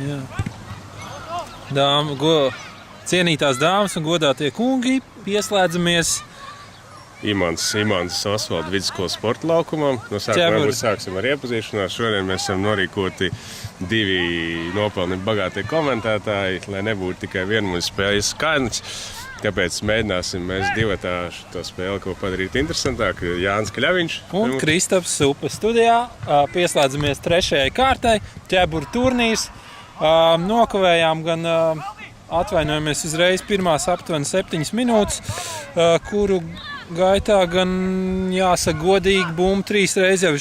Jā. Cienītās dāmas un godātie kungi, pieslēdzamies Imants Osvalda vidusskolas sporta laukumam. No sākuma sāksim ar iepazīšanos. Šodien mēs esam norīkoti 2 nopelnīgi bagātie komentētāji, lai nebūtu tikai vienmuļas spēles skaidrs. Tāpēc mēģināsim mēs divatā šo spēli ko padarīt interesantāku. Jānis Kļaviņš un Kristaps Supe studijā. Pieslēdzamies 3. kārtai, ķēburu turnīrs. Nokavējām gan, atvainojamies uzreiz, pirmās aptuveni 7 minūtes, kuru gaitā gan jāsaka godīgi bumbu 3 reizes jau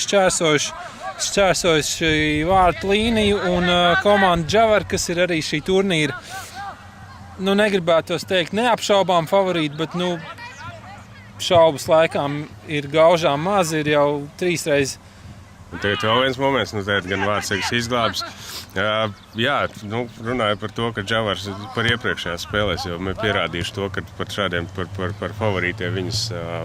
šķērsojuši vārtu līniju un komanda Džavar, kas ir arī šī turnīra, negribētos teikt neapšaubām favorīti, bet šaubas laikām ir gaužām maz, ir jau 3 reizes. Un tagad vēl viens moments, tagad gan Vārtsargs izglābs. Runāju par to, ka Džavars par iepriekšējās spēlēs jau pierādījuši to, ka par šādiem par favorītiem viņus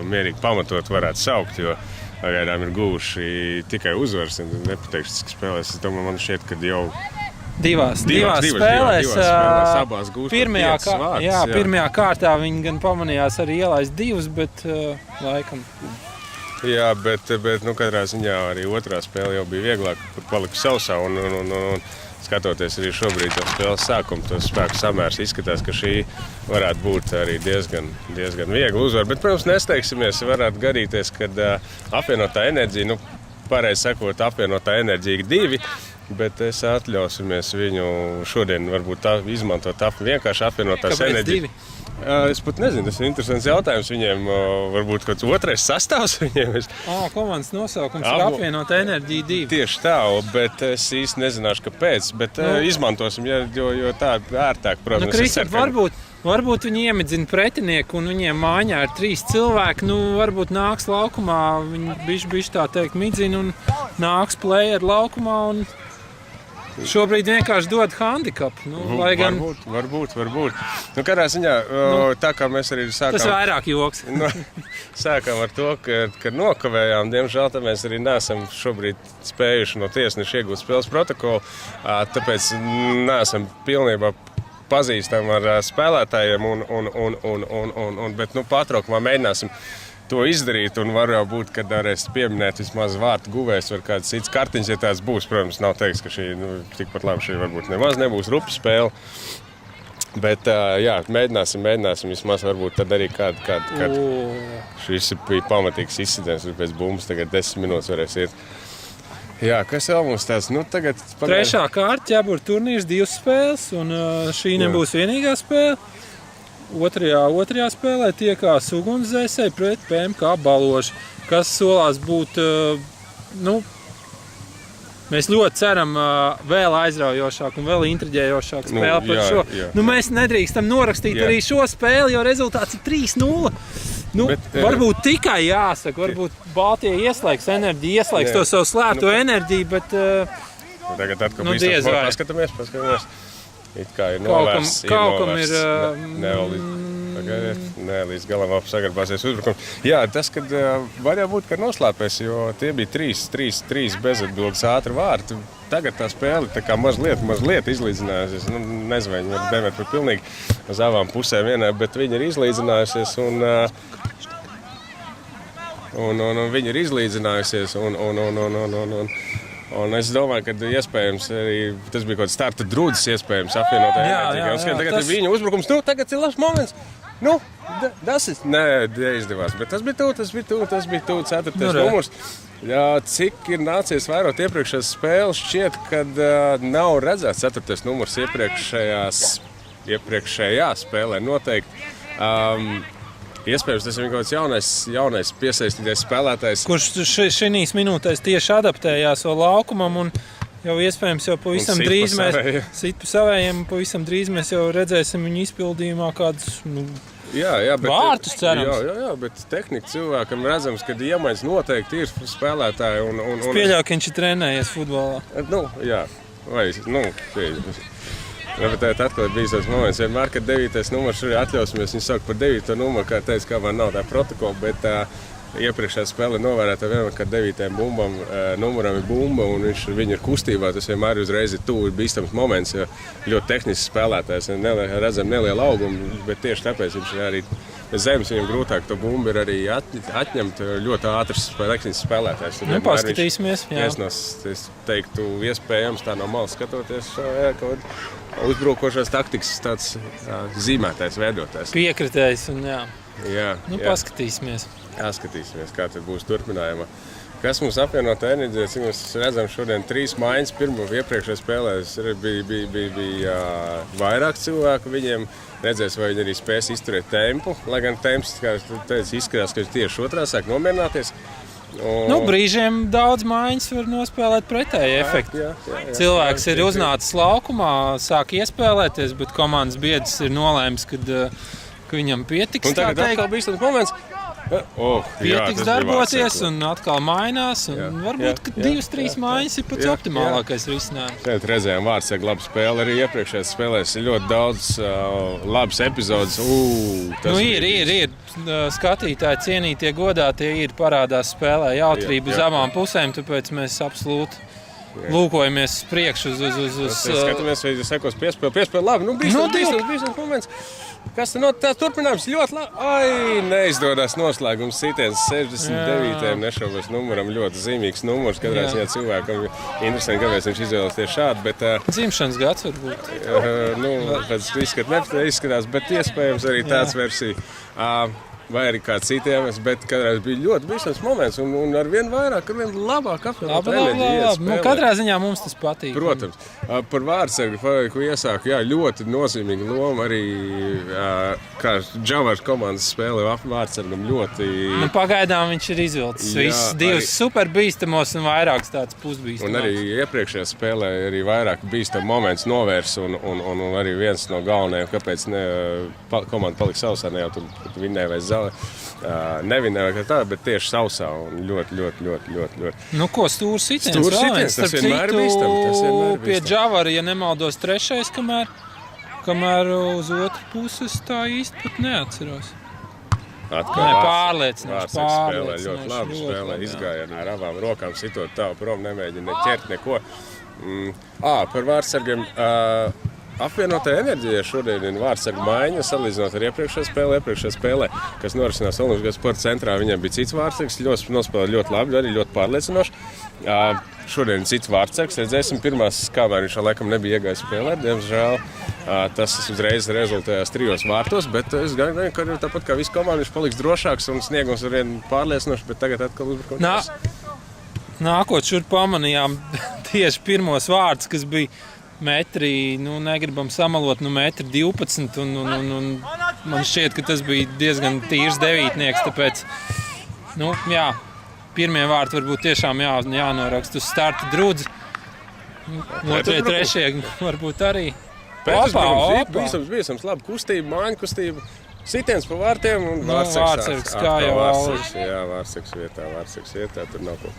mierīgi pamatot varētu saukt, jo pagaidām ir guvuši tikai uzvaras, nepateikšu, ka spēlēs. Es domāju, man šķiet, ka jau divās spēlēs abās gūst pirmajā kārtā viņi gan pamanījās arī ielaist 2, bet laikam. Jā, bet katrā ziņā arī otrā spēle jau bija vieglāk, kur palika sausā un skatoties arī šobrīd jau spēles sākumu, tos spēku samērs izskatās, ka šī varētu būt arī diezgan viegla uzvara. Bet, protams, nesteigsimies, varētu gadīties, kad apvienotā enerģija, pareizi sakot, apvienotā enerģija 2, bet es atļausimies viņu šodien varbūt izmantot vienkārši apvienotās enerģiju. Es pat nezinu, tas ir interesants jautājums viņiem, varbūt kāds otrais sastāvs viņiem. Komandas nosaukums ir apvienotā enerģija 2. Tieši tā, bet es īsti nezināšu, kāpēc, bet izmantosim, jo tā ērtāk, protams. Kristap, varbūt viņi iemidzina pretinieku un viņiem mājā ir 3 cilvēki, varbūt nāks laukumā, viņi bišķi tā teikt midzina un nāks player laukumā un šobrīd vienkārši dod handikapu. Varbūt. Katrā ziņā, tā kā mēs arī sākām... Tas vairāk joks. Sākām ar to, ka nokavējām. Diemžēl mēs arī neesam šobrīd spējuši no tiesneša iegūt spēles protokolu. Tāpēc neesam pilnībā pazīstami ar spēlētājiem, bet pārtraukumā mēģināsim to izdarīt, un var jau būt, kad varēs pieminēt vismaz vārtu guvējs vai kāds cits kartiņš, ja tāds būs. Protams, nav teiks, ka šī tikpat labi šī varbūt nemaz nebūs rupa spēle. Bet, mēģināsim vismaz varbūt tad arī kādu. Šis bija pamatīgs izsidens, pēc bumbas tagad 10 minūtes varēs iet. Jā, kas vēl mums tāds? Tagad... 3. kārta, ķēburu turnīrs, 2 spēles, un šī nebūs vienīgā spēle. Otrajā spēlē tiekās Ugunsdzēsēji pret PMK Baloži, kas solās būt, mēs ļoti ceram vēl aizraujošāk un vēl intriģējošāk spēle par šo. Jā. Mēs nedrīkstam norakstīt arī šo spēli, jo rezultāts ir 3-0. Varbūt tikai jāsaka, varbūt Baltija ieslēgs enerģiju, ieslēgs to savu slēpto enerģiju, bet tagad atkal paskatāmies. It kā ir novērsts, līdz galam sagarbāsies uzbrukums. Jā, tas, kad var jau būt, ka noslēpēs, jo tie bija 3 bezatbildes ātri vārti. Tagad tā spēle tā kā mazliet izlīdzinājusies. Nezinu, viņi var devēt par pilnīgi uz abām pusēm vienai, bet viņi ir izlīdzinājusies un viņi ir izlīdzinājusies un es domāju, ka iespējams arī tas bija kaut kāds starta drūdzis iespējams apvienotā enerģija. Tagad ir viņa uzbrukums. Tagad ir labs moments. Tas ir neizdevās, bet tas bija tuvu 4. numurs. Cik ir nācies vairot iepriekšējās spēles, šķiet, kad nav redzēts 4. numurs iepriekšējā spēlē noteikti. Iespējams, tas ir kaut kāds jaunais piesaistītais spēlētājs. Kurš šīs minūtēs tieši adaptējās vēl laukumam un jau iespējams jau pavisam drīz pavisam drīz mēs jau redzēsim viņu izpildījumā kādus vārtus cerams. Jā, bet tehnika cilvēkam redzams, ka iemaņas noteikti ir spēlētāji. Es pieļauju, ka viņš ir trenējies futbolā. Pieļauju. Bet atkal bija tāds moments, vienmēr, kad 9. numurs arī atļausimies viņu saukt par 9. numuru, kā teica, kā man nav tā protokola, bet iepriekšējā spēlē novērēta vienmēr, kad 9. numuram ir bumba un viņi ir kustībā. Tas vienmēr uzreiz ir tuvu bīstams moments, jo ļoti tehnisks spēlētājs. Redzam nelielu augumu, bet tieši tāpēc viņš arī zemes viņam grūtāk to bumbu ir arī atņemt. Ļoti ātrs tehnisks spēlētājs. Paskatīsimies. Es teiktu, iespējams tā no malas skatoties, kaut uzbrukošās taktikas tāds zīmētājs, veidotājs. Piekritējs un jā. Paskatīsimies. Jāskatīsimies, kā tad būs turpinājumā. Kas mums apvienotā enerģija, cik mēs redzam šodien 3 maiņas. Iepriekšējā spēlē bija vairāk cilvēku. Viņiem redzēs, vai viņi arī spēs izturēt tempu. Lai gan temps, kā teicu, izskatās, ka tieši otrā sāk nomierināties. Brīžiem daudz maiņas var nospēlēt pretēji efektu. Cilvēks ir uznācis laukumā, sāk iespēlēties, bet komandas biedrs ir nolēmis, ka viņam pietiks. Un tagad atkal bīstams moments. Pietiks darboties un atkal mainās. Varbūt, ka 2-3 maiņas ir pats optimālākais risinājums. Šeit redzējām Vārtsargu labu spēli. Arī iepriekšējās spēlēs ir ļoti daudz labas epizodes. Ir. Skatītāji, cienītie, godātie ir parādās spēlē jautrību uz abām pusēm, tāpēc mēs absolūti lūkojamies uz priekšu. Skatāmies, vai sekos piespēle. Labi, bīstams moments. Kas tās turpinājums ļoti labi. Neizdodas noslēgums sitiens 69. Nešaubos numuram. Ļoti zīmīgs numurs. Katrā ziņā cilvēkam interesanti, kāpēc viņš izvēlas tieši šādu. Dzimšanas gads varbūt. Pēc izskatās, bet iespējams arī tāds versija. Vai arī kāds citiem, bet katrā bija ļoti bīstams moments un ar vien vairāk, ar vien labāk apvienot enerģiju. Katrā ziņā mums tas patīk. Protams. Par Vārtsargu, ko iesāku, ļoti nozīmīga loma arī, kā Džavars komandas spēlē Vārtsargam ļoti... Pagaidām viņš ir izvilcis visus divus super bīstamos un vairākus tāds pusbīstamos. Un arī iepriekšējā spēlē arī vairāk bīstam moments novērs un arī viens no galvenajiem, kāpēc komanda palika sausā, ne jau tur vinnēja vai nevinēja kā tā, bet tieši sausā un ļoti. Ko stūrs sitiens? Stūrs sitiens, tas vienmēr ir bīstam. Pie Džavara, ja nemaldos, 3. kamēr uz otru puses tā īsti pat neatceros. Pārliecinoši. Ļoti labi spēlē, izgāja ar abām rokām, sitot tālu prom, nemēģina ķert neko. Par Vārtsargiem. Apvienotā enerģija šodien ir Vārtsargu maiņa, salīdzinot ar iepriekšējā spēlē, kas norisinās Olimpiskajā sporta centrā. Viņam bija cits Vārtsargs, nospēlēja ļoti labi, arī ļoti pārliecinoši. Šodien ir cits Vārtsargs, redzēsim, pirmās, kamēr viņš laikam nebija iegājis spēlēt, diemžēl tas uzreiz rezultējās 3 vārtos, bet es gaidu, ka tāpat kā visu komandu viņš paliks drošāks un sniegums ar vienu pārliecinoši, bet tagad atkal uzbrukums. Nākot šur pamanījām tieši pirmos vārdus, kas bija metri, negribam samalot, 1,12 m un man šķiet, ka tas bija diezgan tīrs devītnieks, tāpēc, pirmie vārti varbūt tiešām jānoraksta uz starta drudzi. Otrie, trešie varbūt arī. Bīstams, labi kustība, māņu kustība, sitiens pa vārtiem un Vārtsargs kā jau valdes. Jā, Vārtsargs vietā, tur nav ko.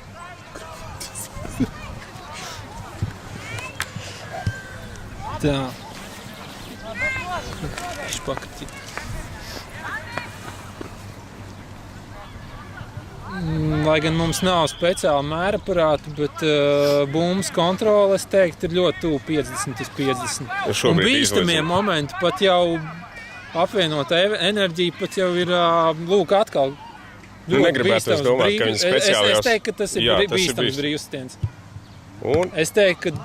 Tā. Špakti. Lai gan mums nav speciāla mēra aparāta, bet bumbas kontrole, es teiktu, ir ļoti tuvu 50/50. Un bīstamie momenti pat jau apvienotā enerģija pat jau ir, atkal ļoti bīstams brīvs. Es teiktu, ka tas ir bīstams brīvstiens. Es teiktu, ka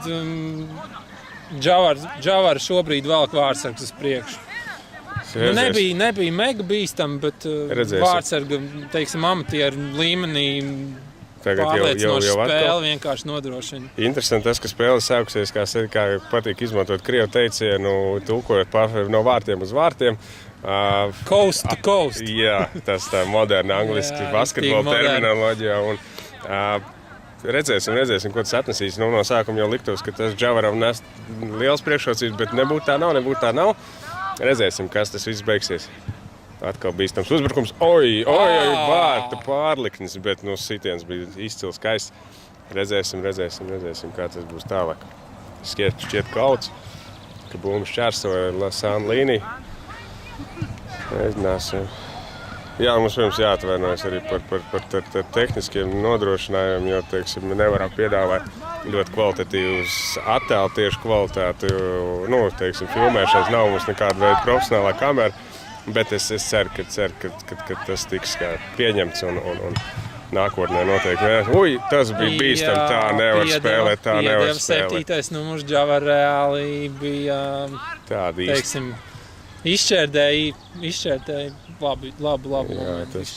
Džavara šobrīd velk Vārtsargs uz priekšu. Nebija mega bīstami, bet Vārtsarga, amatieru līmenī pārliecinoši spēle vienkārši nodrošina. Interesanti tas, ka spēle sākusies, kā patīk izmantot krievu teicienu, tulkojot no vārtiem uz vārtiem. Coast to coast. Jā, tas tā moderna angliski basketbola terminoloģijā. Redzēsim, ko tas atnesīs. No sākuma jau liktos, ka tas Džavaram nes liels priekšrocības, bet nebūtu tā nav. Redzēsim, kas tas viss beigsies. Atkal bīstams uzbrukums. Vārta pārliknis, bet sitiens bija izcils skaists. Redzēsim, kā tas būs tālāk. Šķiet kauts, ka bumba šķērsoja sānu līniju. Mēģināsim. Jā, mums pirms jāatvainojas arī par tehniskiem nodrošinājumiem, jo, teiksim, nevaram piedāvāt ļoti kvalitatīvus attēlu, tieši kvalitāti, teiksim, filmēšanas nav mums nekāda veida profesionālā kamera, bet es ceru, ka tas tiks pieņemts un nākotnē noteikti. Ui, tas bija bīstam, tā nevar spēlēt, tā nevar spēlēt. 7. numurs Džava reāli bija, teiksim, izšķērdēji labu. Jā, tas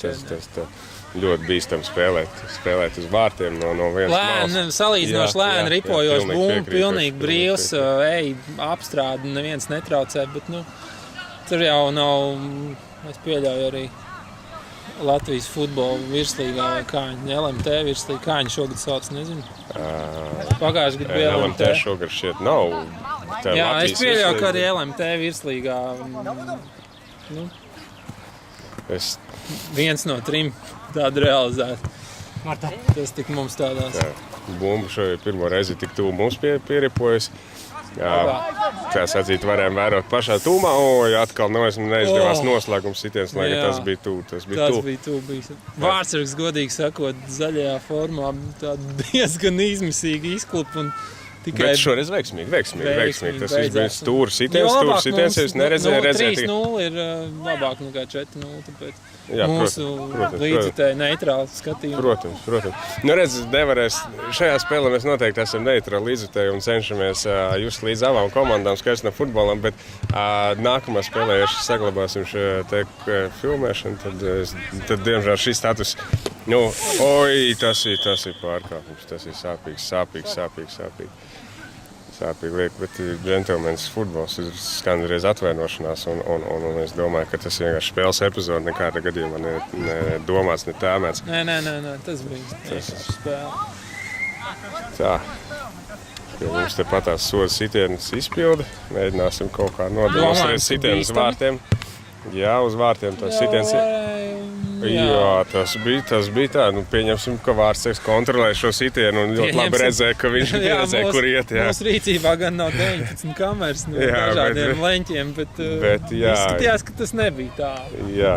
ļoti bīstam spēlēt uz vārtiem no vienas malas. Salīdzinoši lēni ripojošs bumbu, pilnīgi brīvs, apstrādi, neviens netraucē, bet, tur jau nav, es pieļauju arī Latvijas futbola virslīgā vai kā viņa, LMT virslīgā, kā viņa šogad sauc, nezinu. Pagājuši gadu bija LMT šogad šķiet nav. Jā, es pieļauju, ka arī LMT virslīgā viens no 3 tādu realizēt. Tas tik mums tādās. Bumba šoja pirmo reizi tik tuvu mums pieripojas. Kā sacīt, varējām vērot pašā tūmā, atkal neizdevās noslēgums sitiens, lai tas bija tuvu. Tas bija tuvu. Vārtsargs, godīgi sakot, zaļajā formā diezgan izmisīgi izklupa. Bet šoreiz veiksmīgi. Tas viss bija stūra sitiens, es neredzēju. 3-0 ir labāk nekā 4-0, tāpēc mūsu līdzutēji neitrāli skatījumi. Protams. Nevarēs, šajā spēlē mēs noteikti esam neitrāli līdzutēji un cenšamies just līdz abām komandām skaistam futbolam, bet nākamā spēlē, ja saglabāsim šo te filmēšanu, tad diemžēl šis status, tas ir pārkāpums, tas ir sāpīgi liek, bet džentelmenis futbols ir skandreiz atvainošanās, un es domāju, ka tas vienkārši spēles epizode nekādā gadījumā nedomāts, ne tēmēts. Nē, tas bija spēle. Tā, jo mums te patās soda sitienas izpildi, mēģināsim kaut kā nodemonstrēt sitienu uz vārtiem. Jā, uz vārtiem tas sitiens ir. Jā, tas bija tā. Pieņemsim, ka Vārtsargs kontrolē šo sitienu un ļoti labi redzēja, ka viņš redzēja, kur iet. Mūsu rīcībā gan nav 19 kameras no dažādiem leņķiem, bet izskatījās, ka tas nebija tā. Jā.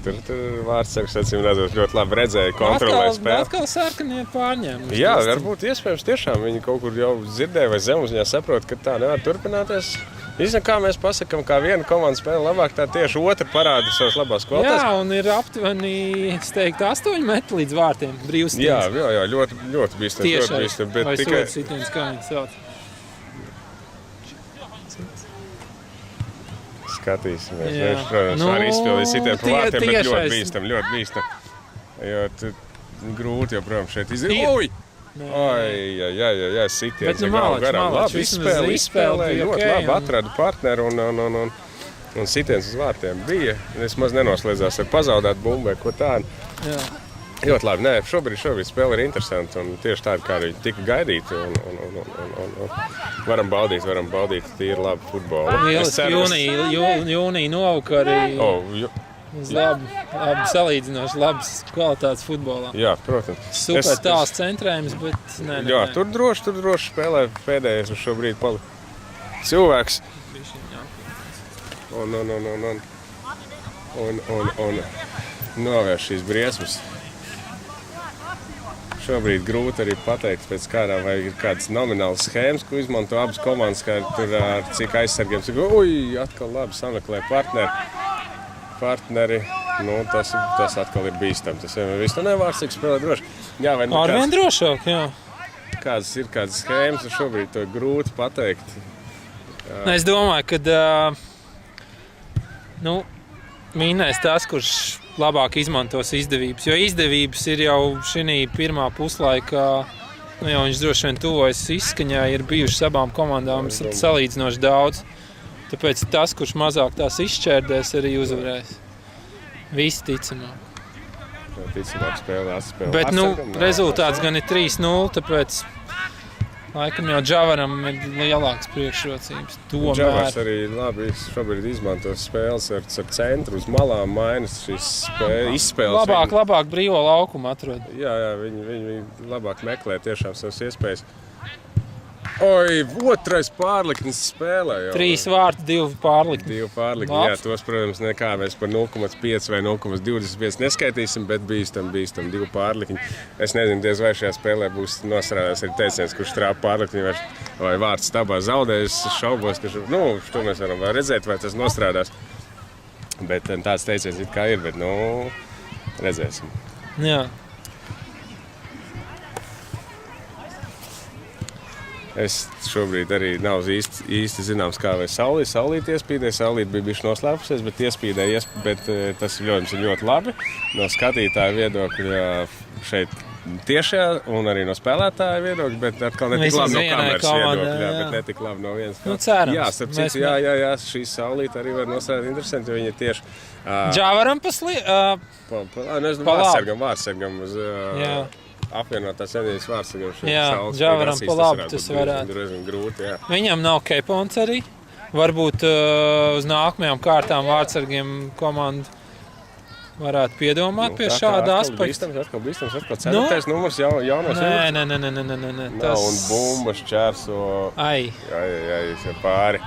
Tur Vārtsargs, acīm redzot, ļoti labi redzēja, kontrolē spēli. Atkal sarkanie pārņēmumi. Jā, varbūt iespējams tiešām viņi kaut kur jau dzirdēja vai zemapziņā saprot, ka tā nevar turpināties. Kā mēs pasakām, kā viena komanda spēle labāk, tā tieši otra parāda savas labās kvalitātes. Jā, un ir aptuveni, es teiktu, 8 metri līdz vārtiem brīvsitiens. Jā, ļoti bīstam. Tiešais, vai soda sitiens, kā viņi sauc. Skatīsimies. Viņš, protams, arī izpildīja sitienu pa vārtiem, bet ļoti bīstam. Jo grūti joprojām šeit izdarīt. Jā, sitiens nav garām. Labi izspēlēja, ļoti labi atrada partneru un sitiens uz vārtiem bija. Vismaz nenoslēdzās ar pazaudētu bumbu vai ko tādu. Ļoti labi. Nē, šobrīd spēle ir interesanta un tieši tāda, kā viņi tika gaidīti un varam baudīt tīri labu futbolu. Jūnija novakarī. Labi salīdzinoši labs kvalitātes futbolā. Jā, protams. Super tāls centrējums, bet nē. Jā, tur droši spēlē pēdējais uz šo brīdi palika cilvēks. Un novērš šīs briesmas. Šobrīd grūti arī pateikt pēc kādām vai ir kādas nominālas schēmas, ko izmanto abas komandas, kā tur ar cik aizsargiem, atkal labi sameklē partneri, tas atkal ir bīstam. Tas vienmēr viss Vārtsargs spēlē droši. Arvien drošāk, jā. Kādas schēmas, šobrīd to ir grūti pateikt. Es domāju, ka mīnēs tas, kurš labāk izmantos izdevības, jo izdevības ir jau šī pirmā puslaikā, jau viņš droši vien tuvojas izskaņā, ir bijušas abām komandām salīdzinoši daudz. Tāpēc tas, kurš mazāk tās izšķērdēs, arī uzvarēs. Visi ticamāk. Ticamāk spēlē. Bet, rezultāts gan ir 3-0, tāpēc laikam jau Džavaram ir lielākas priekšrocības. Džavars arī labi šobrīd izmantos spēles ar centru uz malām, mainas šīs izspēles. Labāk brīvo laukumu atrod. Jā, viņi labāk meklē tiešām savas iespējas. Oi, otrais pārliknis spēlē jau. 3 vārti, 2 pārlikni. 2 pārlikni, jā, tos, protams, nekā mēs par 0,5 vai 0,25 neskaitīsim, bet bīstam 2 pārlikņi. Es nezinu, diez vai šajā spēlē būs nostrādās arī teiciens, kurš trāpa pārlikņi vai vārds stabā zaudējis. Es šaubos, ka to mēs varam vēl redzēt, vai tas nostrādās. Bet tāds teiciens it kā ir, bet, redzēsim. Jā. Es šobrīd arī nav īsti zināms, kā vai saulīt iespīdēja. Saulīt bija bišķi noslēpusies, bet iespīdēja, bet tas, protams, ir ļoti labi. No skatītāja viedokļa šeit tiešajā un arī no spēlētāja viedokļa, bet atkal netik labi no kameras viedokļa, bet netik labi no vienas. Cerams. Jā, starp citu, jā, šī saulīt arī var nostrādāt interesanti, jo viņi ir tieši... Džavaram vārdsargam uz... apvienotās enerģijas vārdsargam šeit saules. Jā, Džavaram pa labi tas varētu. Drusku grūti, jā. Viņam nav kepons arī. Varbūt uz nākamajām kārtām vārdsargiem komanda varētu piedomāt pie šāda aspekta. Atkal bīstams, 4. numurs jaunos. Nē. Un bumbas čērso. Ai, pāri.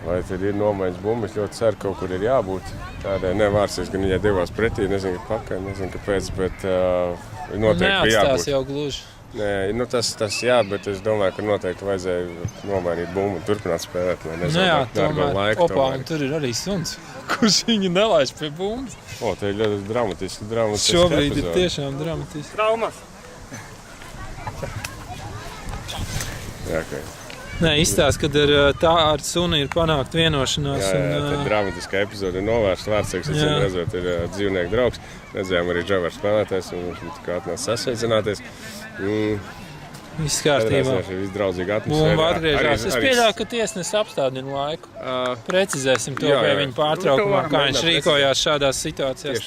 Vai tad ir nomaiņas bumbas, ļoti ceru, kaut kur ir jābūt. Tādai nevārsies, gan viņai devās pretī, nezinu, pakaļ, nezinu, kāpēc, bet noteikti bija jābūt. jau gluži. Nē, tas jā, bet es domāju, ka noteikti vajadzēja nomainīt bumbu un turpināt spēlēt, lai nezaudētu dārgo laiku. Un tur ir arī suns, kurš viņu nelaiž pie bumbas. Tā ir ļoti dramatiski Šobrīd epizode. ir tiešām dramatiski. Traumas. Jā, ka... Nē, izstāst, kad ar suni ir panākt vienošanās. Jā, tā dramatiska epizode ir novērsta. Vārdsargs, redzot, ir dzīvnieku draugs. Redzējām arī Džavars spēlētājs, un viņš tikā atnāca sasveicināties. Viss kārtībā. Viss draudzīgi atmosfēra. Bumba atgriežās. Es pieļauju, ka tiesnesis apstādina laiku. Precizēsim to pie viņa pārtraukumā, kā viņš rīkojās šādās situācijās.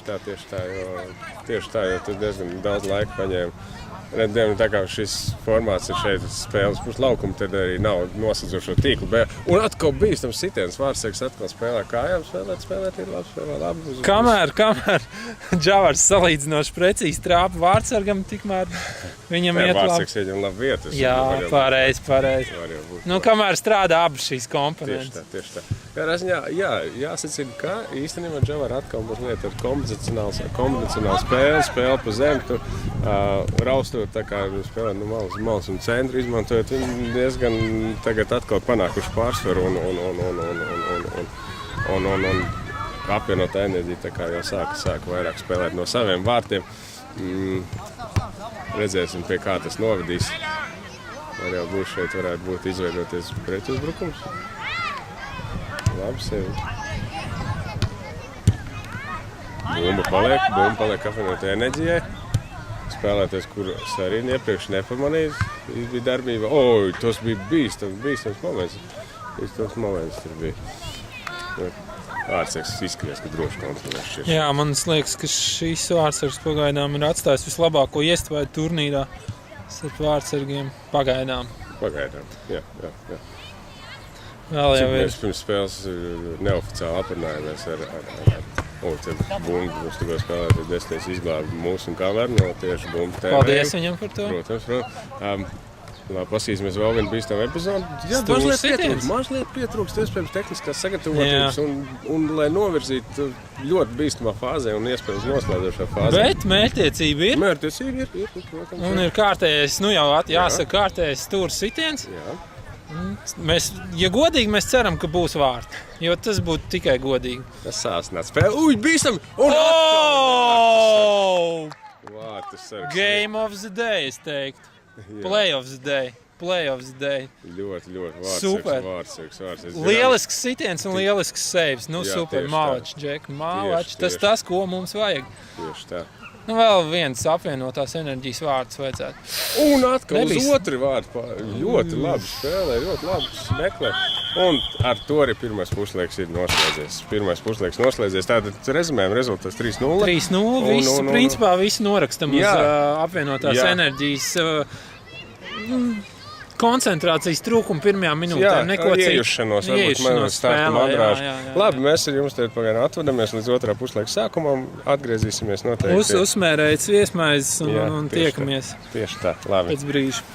Tieši tā, jo tur diezgan daudz laika paņēma. Redzējām, tā kā šis formāts ir šeit spēles pus laukuma, tad arī nav nosadzošo tīklu. Un atkal bīstams sitiens, vārdsargs atkal spēlē kājām, spēlēt ir labi, spēlē labi. Kamēr Džavars salīdzinoši precīzi trāpa vārdsargam, tikmēr viņam iet labi. Vārdsargs ieņem labi vietas. Jā, pareizi. Kamēr strādā abas šīs komponentes. Tieši tā. Jāsacina, ka īstenībā Džavara atkal mazliet ar kombinacionālu spēli pa zemi. Tu raustot tā kā spēlē no malas un centru izmantojot, viņi diezgan tagad atkal panākuši pārsvaru un apvienotā enerģija tā kā jau sāka vairāk spēlēt no saviem vārtiem. Redzēsim, pie kā tas novedīs. Var jau būt šeit varētu būt izveidoties pretuzbrukums. Labi sevi. Bumba paliek apvienotajai enerģijai. Spēlētājs, kurus arī iepriekš nepamanījis, bija darbība. Tas bija bīstams moments. Bīstams moments tur bija. Vārdsargs izskries, ka droši kontrolēs šķiet. Jā, man liekas, ka šīs vārdsargs pagaidām ir atstājis vislabāko iespēju turnīrā starp vārdsargiem pagaidām. Jā. Vēl jau ir. Mēs pirms spēles neoficiāli aprunājāmies ar Bumbu. Mums tikko spēlētāji 10. izglāba mūsu un kameru no tieši Bumbu tēmējiem. Paldies viņam par to. Protams. Labi, pasīsimies vēl vienu bīstamu epizodi. Jā, mazliet pietrūkst, iespējams, tehniskās sagatavotības un lai novirzītu ļoti bīstamā fāzē un iespējams noslēdzošā fāzē. Bet mērķtiecība ir. Mērķtiecība ir, protams. Un ir kārtējais, jāsaka, kārtējais stūra sitiens. Jā. Ja godīgi, mēs ceram, ka būs vārti, jo tas būtu tikai godīgi. Tas sāsnāt spēli. Bīstam! Vārtus sargs. Game of the day, es teiktu. Play of the day. Ļoti vārdsargs. Lielisks sitiens un lielisks saves. Super, malači, Džek, malači. Tas, ko mums vajag. Tieši tā. Vēl viens apvienotās enerģijas vārds vajadzētu. Un atkal uz otru vārdu. Ļoti labi spēlē, ļoti labi meklē. Un ar to arī pirmais puslaiks ir noslēdzies. Tātad rezumējam rezultāts 3-0. 3-0. Principā visu norakstam uz apvienotās enerģijas koncentrācijas trūkumu pirmajām minūtēm. Iejušanos, varbūt starta mandrāžu. Labi, mēs ar jums tagad pagaidām atvadamies līdz otrā puslaika sākumam. Atgriezīsimies noteikti. Uzmērēts viesmaizes un tiekamies. Tieši tā, labi. Pēc brīža.